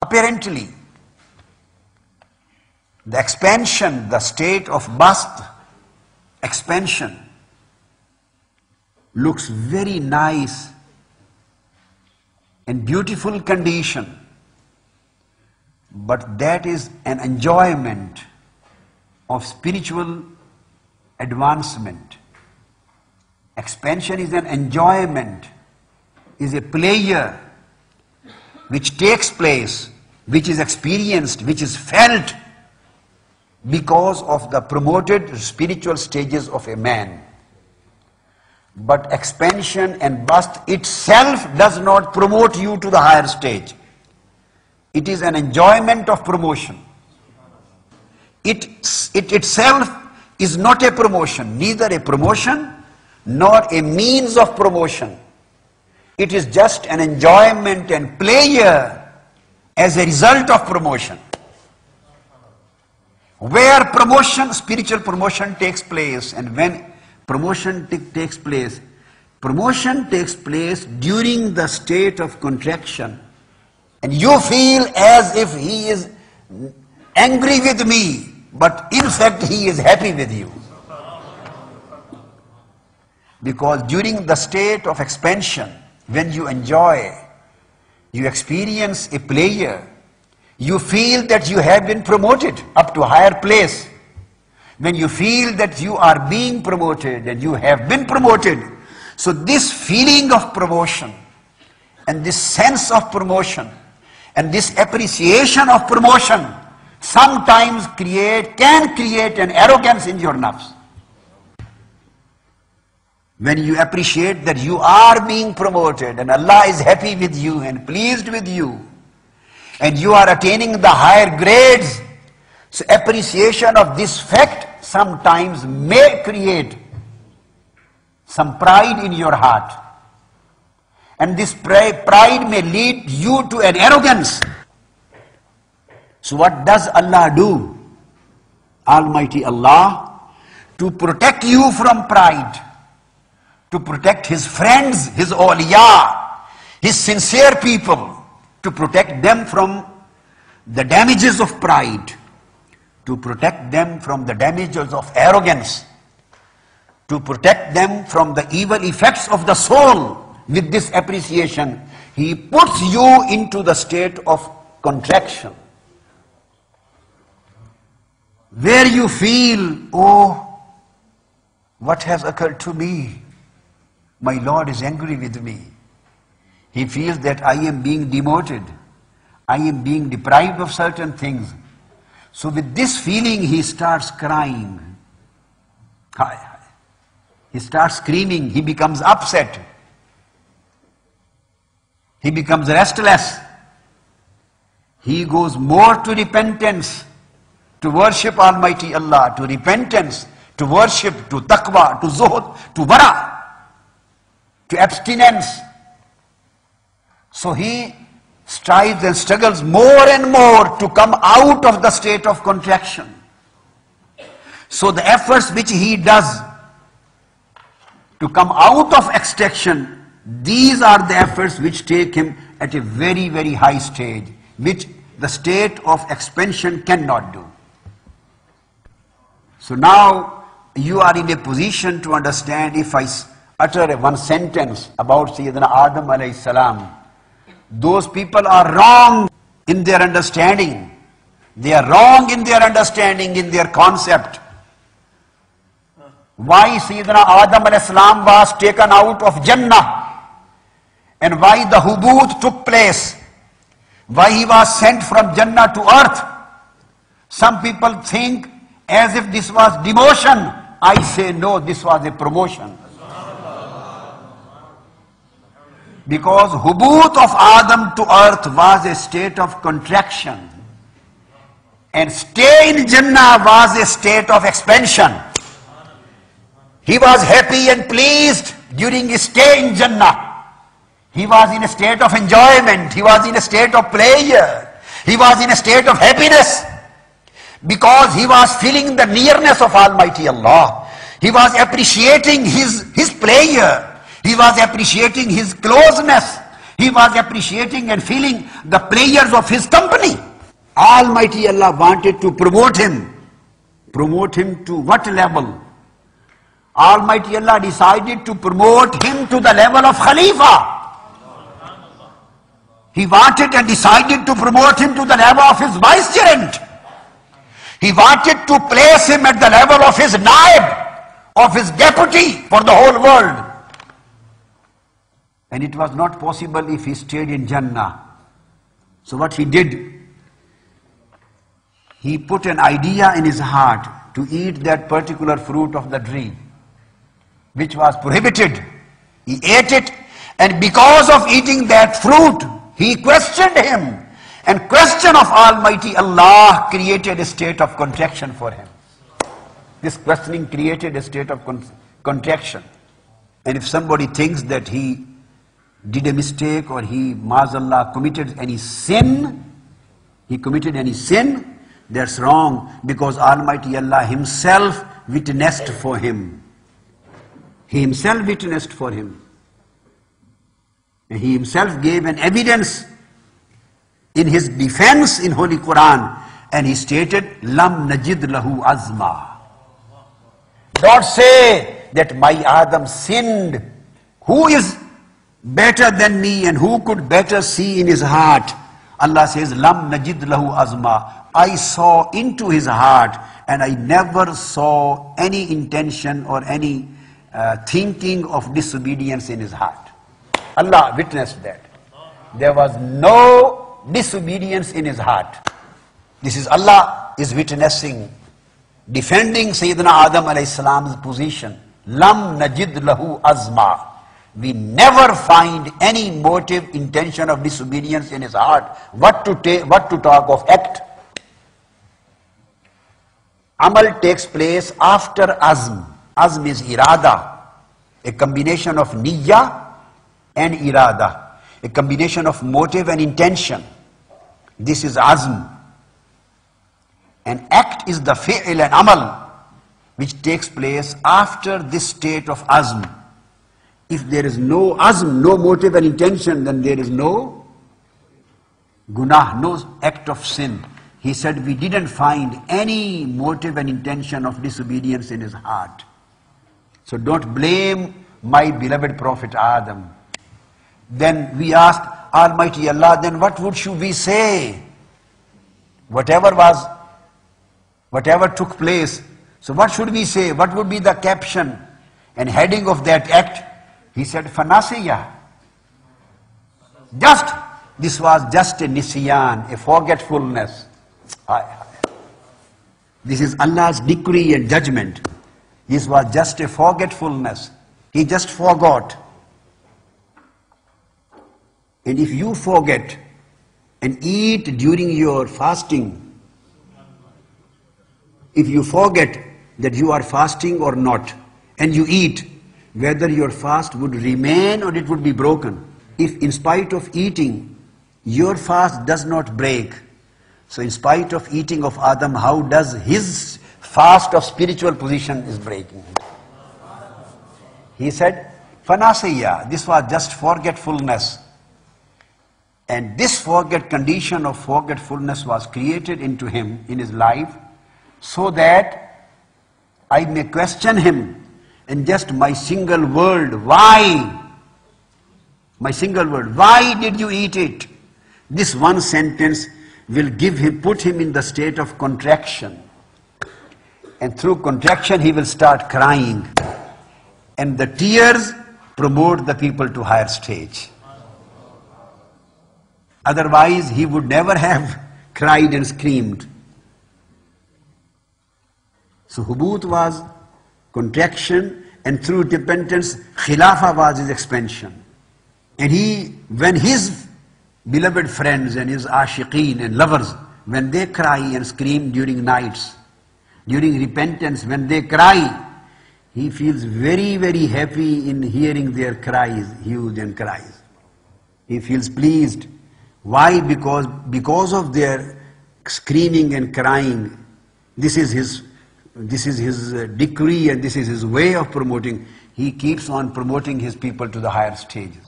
Apparently, the expansion, the state of bast expansion looks very nice and beautiful condition, but that is an enjoyment of spiritual advancement. Expansion is an enjoyment, is a pleasure which takes place, which is experienced, which is felt because of the promoted spiritual stages of a man. But expansion and bust itself does not promote you to the higher stage. It is an enjoyment of promotion. It itself is not a promotion, neither a promotion nor a means of promotion. It is just an enjoyment and pleasure as a result of promotion. Where promotion, spiritual promotion takes place, and when promotion takes place during the state of contraction, and you feel as if he is angry with me, but in fact he is happy with you. Because during the state of expansion, when you enjoy, you experience a pleasure, you feel that you have been promoted up to a higher place. When you feel that you are being promoted and you have been promoted, so this feeling of promotion and this sense of promotion and this appreciation of promotion sometimes can create an arrogance in your nerves. When you appreciate that you are being promoted and Allah is happy with you and pleased with you, and you are attaining the higher grades, so appreciation of this fact sometimes may create some pride in your heart. And this pride may lead you to an arrogance. So what does Allah do? Almighty Allah, to protect you from pride, to protect His friends, His awliya, His sincere people, to protect them from the damages of pride, to protect them from the damages of arrogance, to protect them from the evil effects of the soul. With this appreciation, He puts you into the state of contraction, where you feel, oh, what has occurred to me? My Lord is angry with me. He feels that I am being demoted. I am being deprived of certain things. So with this feeling, he starts crying. He starts screaming. He becomes upset. He becomes restless. He goes more to repentance, to worship Almighty Allah, to repentance, to worship, to taqwa, to zuhud, to wara, to abstinence. So he strives and struggles more and more to come out of the state of contraction. So the efforts which he does to come out of extraction, these are the efforts which take him at a very, very high stage, which the state of expansion cannot do. So now you are in a position to understand, if I utter one sentence about Sayyidina Adam alayhi salam, those people are wrong in their understanding. They are wrong in their understanding, in their concept. Why Sayyidina Adam alayhi salam was taken out of Jannah, and why the hubut took place, why he was sent from Jannah to earth. Some people think as if this was demotion. I say no, this was a promotion. Because hubut of Adam to earth was a state of contraction, and stay in Jannah was a state of expansion. He was happy and pleased during his stay in Jannah. He was in a state of enjoyment. He was in a state of pleasure. He was in a state of happiness, because he was feeling the nearness of Almighty Allah. He was appreciating his pleasure. He was appreciating his closeness. He was appreciating and feeling the pleasures of his company. Almighty Allah wanted to promote him. Promote him to what level? Almighty Allah decided to promote him to the level of Khalifa. He wanted and decided to promote him to the level of his vicegerent. He wanted to place him at the level of his naib, of his deputy for the whole world. And it was not possible if he stayed in Jannah. So what he did, he put an idea in his heart to eat that particular fruit of the tree, which was prohibited. He ate it, and because of eating that fruit, he questioned him. And question of Almighty Allah created a state of contraction for him. This questioning created a state of contraction. And if somebody thinks that he did a mistake or he, maazallah, committed any sin, that's wrong, because Almighty Allah himself witnessed for him. He himself witnessed for him. And he himself gave an evidence in his defense in Holy Quran, and he stated, Lam najid lahu azma. Don't say that my Adam sinned. Who is better than me and who could better see in his heart? Allah says, Lam najid lahu azma. I saw into his heart, and I never saw any intention or any thinking of disobedience in his heart. Allah witnessed that. There was no disobedience in his heart. This is Allah is witnessing, defending Sayyidina Adam alayhi salam's position. Lam najid lahu azma. We never find any motive, intention of disobedience in his heart. What to talk of act? Amal takes place after azm. Azm is irada, a combination of niyya and irada, a combination of motive and intention. This is azm. And act is the fi'l and amal, which takes place after this state of azm. If there is no azm, no motive and intention, then there is no gunah, no act of sin. He said, we didn't find any motive and intention of disobedience in his heart. So don't blame my beloved Prophet Adam. Then we asked Almighty Allah, then what should we say? Whatever took place, so what should we say? What would be the caption and heading of that act? He said, Fanasiya. This was just a nisyan, a forgetfulness. This is Allah's decree and judgment. This was just a forgetfulness. He just forgot. And if you forget and eat during your fasting, if you forget that you are fasting or not, and you eat, whether your fast would remain or it would be broken. If in spite of eating, your fast does not break, so in spite of eating of Adam, how does his fast of spiritual position is breaking? He said, Fanasiya, this was just forgetfulness. And this condition of forgetfulness was created into him in his life, so that I may question him in just my single word. Why? My single word. Why did you eat it? This one sentence will put him in the state of contraction. And through contraction he will start crying. And the tears promote the people to higher stage. Otherwise he would never have cried and screamed. So hubut was contraction, and through repentance, khilafah was his expansion. And when his beloved friends and his ashiqeen and lovers, when they cry and scream during nights, during repentance, when they cry, he feels very, very happy in hearing their cries, hues and cries. He feels pleased. Why? Because of their screaming and crying, this is his decree and this is his way of promoting. He keeps on promoting his people to the higher stages.